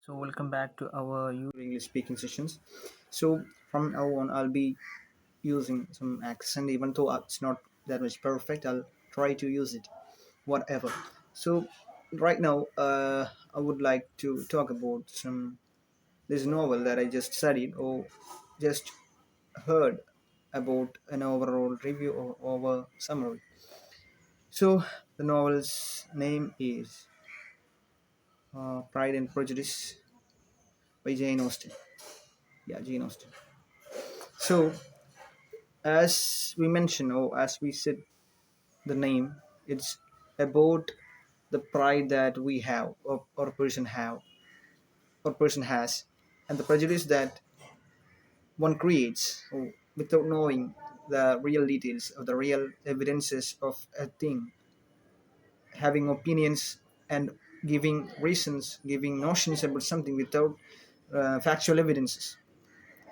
So welcome back to our English speaking sessions. So from now on, I'll be using some accent, even though it's not that much perfect. I'll try to use it, whatever. So right now, I would like to talk about some this novel that I just studied or just heard about an overall review or over summary. So the novel's name is Pride and Prejudice by Jane Austen. Yeah, Jane Austen. So, as we mentioned, or as we said, the name, it's about the pride that we have, or a person have, or person has, and the prejudice that one creates without knowing the real details or the real evidences of a thing, having opinions and giving reasons, giving notions about something without factual evidences.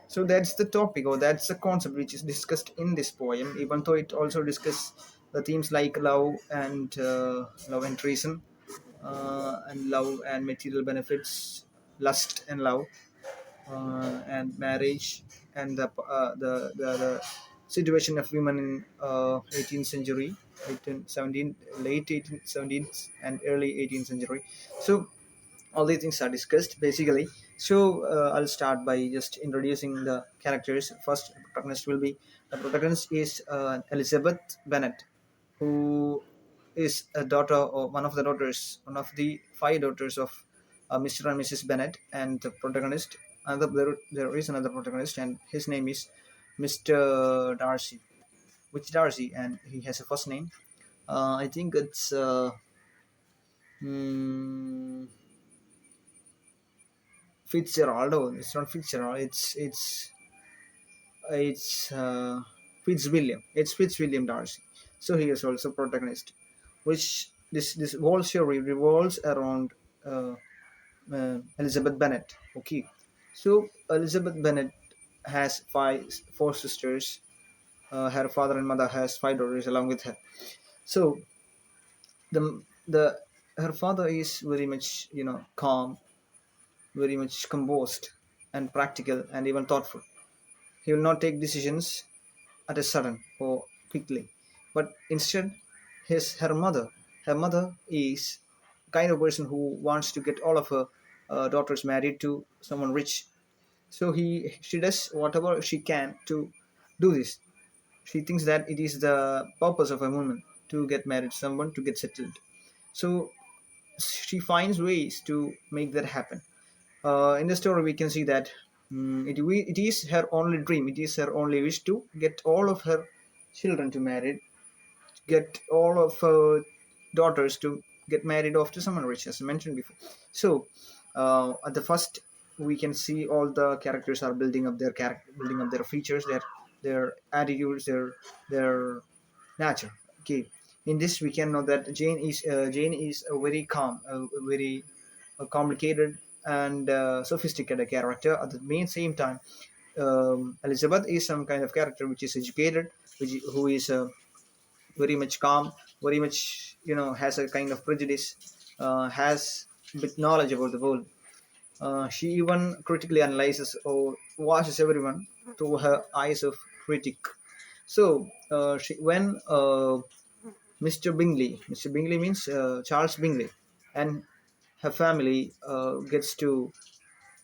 So that's the topic, or that's the concept which is discussed in this poem, even though it also discusses the themes like love and treason, and love and material benefits, lust and love, and marriage, and the situation of women in 18th century, 18, 17, late 18th, 17th, and early 18th century. So all these things are discussed basically. So I'll start by just introducing the characters. First protagonist will be the protagonist is Elizabeth Bennet, who is a daughter, or one of the five daughters of Mr. and Mrs. Bennet. And the protagonist, there is another protagonist, and his name is Mr. Darcy, which Darcy, and he has a first name. I think it's hmm, Fitzgerald. Oh, it's not Fitzgerald. It's Fitzwilliam. It's Fitzwilliam Darcy. So he is also protagonist, which this whole story revolves around Elizabeth Bennet. Okay, so Elizabeth Bennet has four sisters. Her father and mother has five daughters along with her. So the her father is very much calm, very much composed and practical and even thoughtful. He will not take decisions at a sudden or quickly, but instead, her mother is kind of person who wants to get all of her daughters married to someone rich. So she does whatever she can to do this. She thinks that it is the purpose of a woman to get married to someone, to get settled. So she finds ways to make that happen. In the story we can see that it is her only dream, it is her only wish to get all of her children to marry, get all of her daughters to get married off to someone rich, as I mentioned before. So at the first, we can see all the characters are building up their character, building up their features, their attitudes, their nature. Okay, in this we can know that Jane is a very calm, a very complicated and sophisticated character. At the same time, Elizabeth is some kind of character which is educated, who is very much calm, very much has a kind of prejudice, has bit knowledge about the world. She even critically analyzes or watches everyone through her eyes of critic. So when Mr. Bingley means Charles Bingley, and her family gets to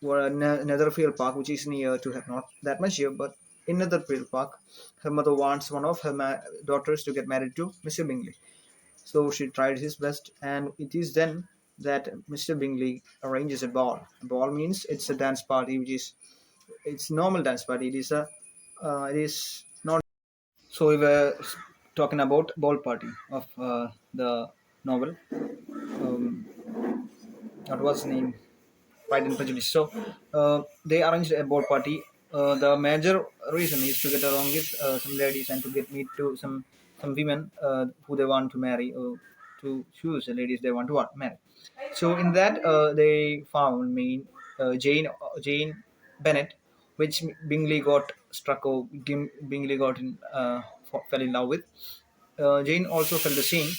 Netherfield Park, which is near to her, not that much here, but in Netherfield Park, her mother wants one of her daughters to get married to Mr. Bingley. So she tried his best, and it is then that Mr. Bingley arranges a ball. A ball means it's a dance party, which is it's normal dance party. It is not. So we were talking about ball party of the novel. Um, what was the name? Pride and Prejudice. So they arranged a ball party. The major reason is to get along with some ladies and to get meet to some women who they want to marry, or to choose the ladies they want to marry. So in that they found Jane Bennet, which Bingley got struck, or Bingley got fell in love with. Jane also felt the same,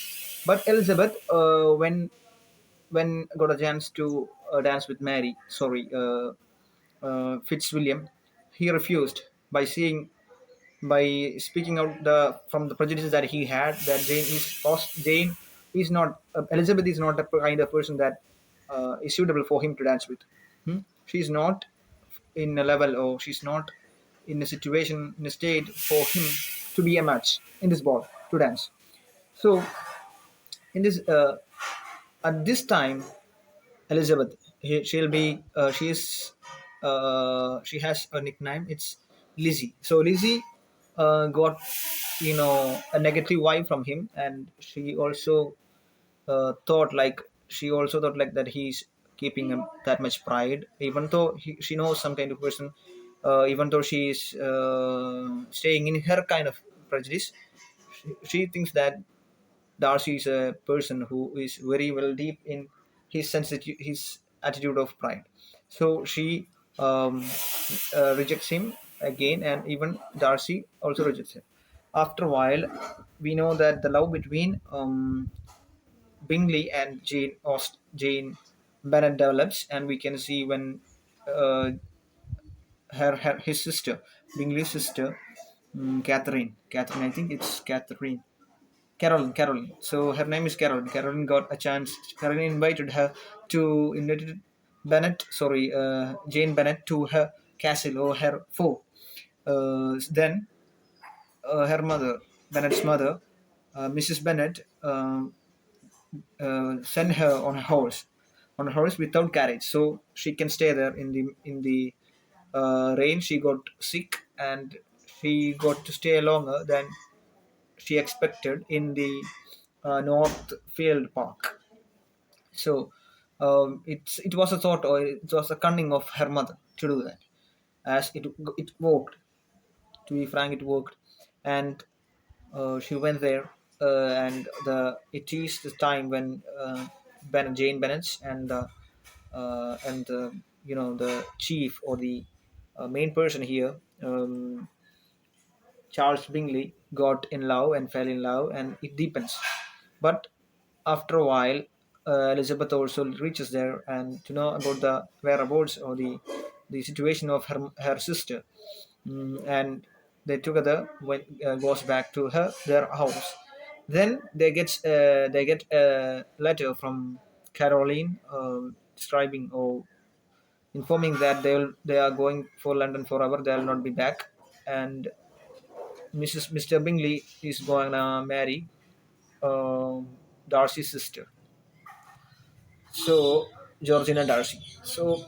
but Elizabeth, when got a chance to dance with Mary. Sorry, Fitzwilliam. He refused by seeing by speaking out the from the prejudices that he had that Jane is not Elizabeth is not a kind of person that is suitable for him to dance with. She's not in a level, or she's not in a situation, in a state for him to be a match in this ball to dance. So in this at this time, Elizabeth, she'll be she has a nickname. It's Lizzie. So Lizzie got a negative vibe from him, and she also thought like that he's keeping him that much pride, even though she knows some kind of person, even though she is staying in her kind of prejudice. She thinks that Darcy is a person who is very well deep in his attitude of pride. So she rejects him again, and even Darcy also rejects him. After a while, we know that the love between Bingley and Jane Bennet develops, and we can see when uh, his sister, Bingley's sister, Catherine, I think it's Caroline. So her name is Caroline. Caroline got a chance. Caroline invited Jane Bennet to her castle or her fort. Then her mother, Bennet's mother, Mrs. Bennet, sent her on a horse without carriage, so she can stay there in the rain. She got sick, and she got to stay longer than she expected in the Northfield Park. So it was a thought, or it was a cunning of her mother to do that, as it worked. To be frank, it worked, and she went there, and it is the time when Jane Bennett and the chief, or the main person here, Charles Bingley, got in love and fell in love, and it deepens. But after a while, Elizabeth also reaches there and to know about the whereabouts, or the situation of her sister. And they together goes back to their house. Then they get a letter from Caroline, describing or informing that they are going for London forever. They will not be back, and Mr. Bingley is going to marry Darcy's sister. So Georgina Darcy. So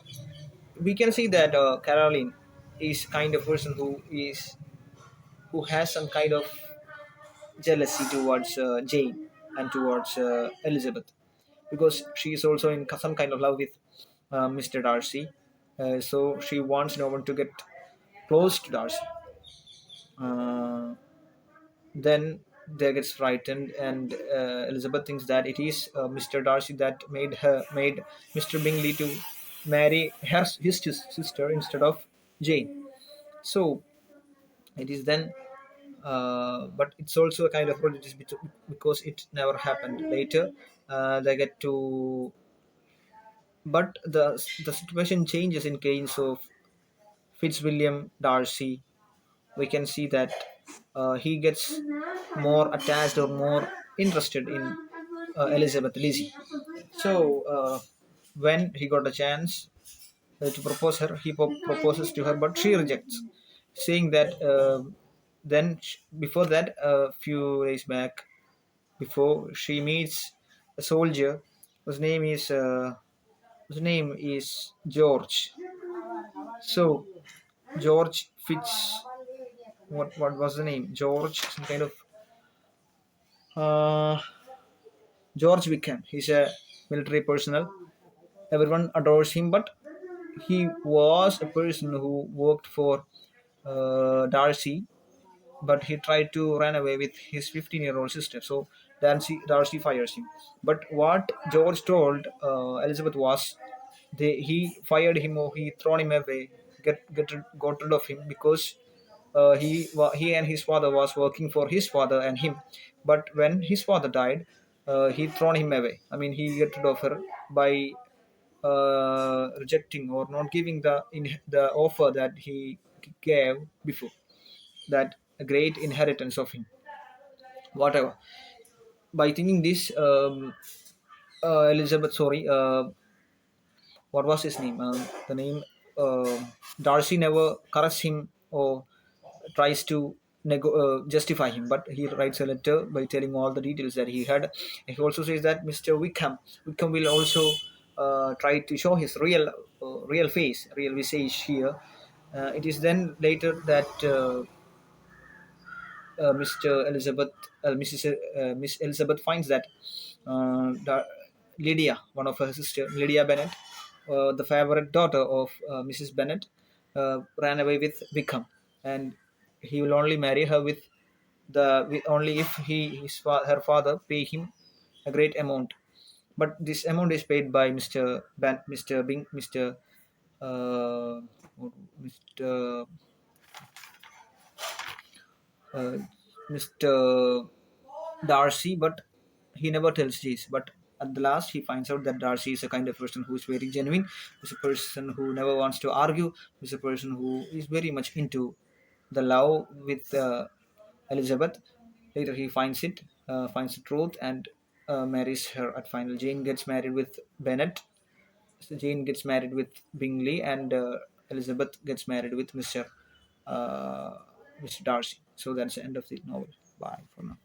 we can see that Caroline is kind of person who has some kind of jealousy towards Jane and towards Elizabeth, because she is also in some kind of love with Mr. Darcy. So she wants no one to get close to Darcy. Uh, then they gets frightened, and Elizabeth thinks that it is Mr. Darcy that made Mr. Bingley to marry his sister instead of Jane. So it is then, but it's also a kind of prejudice because it never happened later. They get to, but the situation changes in case of Fitzwilliam Darcy. We can see that he gets more attached or more interested in Elizabeth Lizzie. So when he got a chance to propose her, he proposes to her, but she rejects, saying that before that, a few days back, before she meets a soldier whose name is George. So George Fitz, what was the name? George, some kind of uh, George Wickham. He's a military personnel. Everyone adores him, but he was a person who worked for Darcy, but he tried to run away with his 15-year-old sister. So Darcy fires him. But what George told Elizabeth was, he fired him, or he thrown him away, got rid of him, because he and his father was working for his father and him. But when his father died, he thrown him away. I mean, he get rid of her by rejecting or not giving the offer that he gave before, that a great inheritance of him, whatever. By thinking this, Elizabeth, sorry, what was his name? The name, Darcy never corrects him or tries to justify him, but he writes a letter by telling all the details that he had. He also says that Mr. Wickham will also try to show his real face, real visage here. It is then later that Mr. Elizabeth, Miss Elizabeth finds that Lydia, one of her sister, Lydia Bennet, the favorite daughter of Mrs. Bennet, ran away with Wickham, and he will only marry her with only if her father pay him a great amount. But this amount is paid by Mr. Uh, Mr. uh, Mr. Darcy, but he never tells this. But at the last, he finds out that Darcy is a kind of person who is very genuine, who's a person who never wants to argue, who's a person who is very much into the love with Elizabeth. Later, he finds the truth, and marries her at final. Jane gets married with Bennet. So Jane gets married with Bingley, and Elizabeth gets married with uh, Mr. Darcy. So that's the end of the novel. Bye for now.